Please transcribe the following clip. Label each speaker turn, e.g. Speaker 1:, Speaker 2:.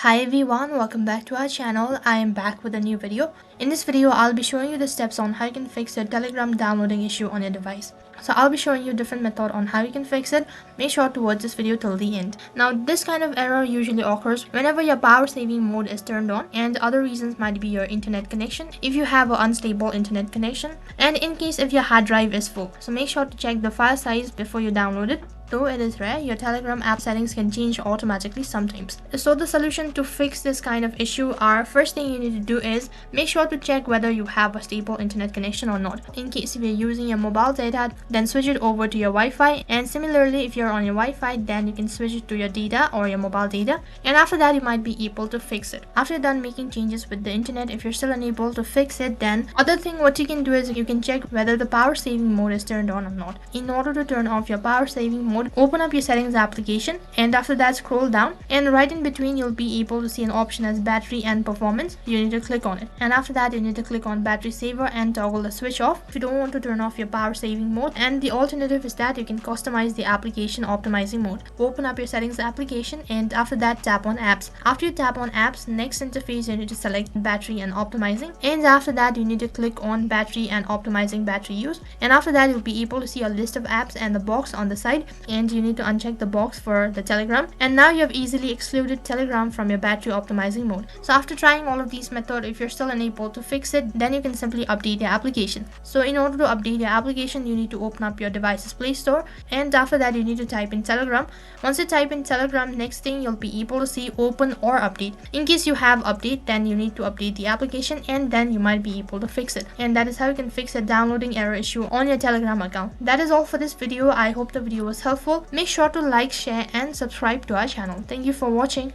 Speaker 1: Hi everyone, welcome back to our channel. I am back with a new video. In this video, I'll be showing you the steps on how you can fix your Telegram downloading issue on your device. So I'll be showing you different method on how you can fix it. Make sure to watch this video till the end. Now this kind of error usually occurs whenever your power saving mode is turned on, and other reasons might be your internet connection if you have an unstable internet connection, and in case if your hard drive is full. So make sure to check the file size before you download it. Though it is rare, your Telegram app settings can change automatically sometimes. So the solution to fix this kind of issue are, first thing you need to do is make sure to check whether you have a stable internet connection or not. In case if you're using your mobile data, then switch it over to your Wi-Fi, and similarly if you're on your Wi-Fi, then you can switch it to your data or your mobile data, and after that you might be able to fix it. After you're done making changes with the internet, if you're still unable to fix it, then other thing what you can do is you can check whether the power saving mode is turned on or not. In order to turn off your power saving mode, open up your settings application, and after that scroll down, and right in between you'll be able to see an option as battery and performance. You need to click on it, and after that you need to click on battery saver and toggle the switch off if you don't want to turn off your power saving mode. And the alternative is that you can customize the application optimizing mode. Open up your settings application, and after that tap on apps. After you tap on apps, next interface you need to select battery and optimizing, and after that you need to click on battery and optimizing battery use, and after that you'll be able to see a list of apps and the box on the side, and you need to uncheck the box for the Telegram, and now you have easily excluded Telegram from your battery optimizing mode. So after trying all of these methods, if you're still unable to fix it, then you can simply update your application. So in order to update your application, you need to open up your device's Play Store, and after that you need to type in Telegram. Once you type in Telegram, next thing you'll be able to see open or update. In case you have update, then you need to update the application, and then you might be able to fix it. And that is how you can fix a downloading error issue on your Telegram account. That is all for this video. I hope the video was helpful. Make sure to like, share and subscribe to our channel. Thank you for watching.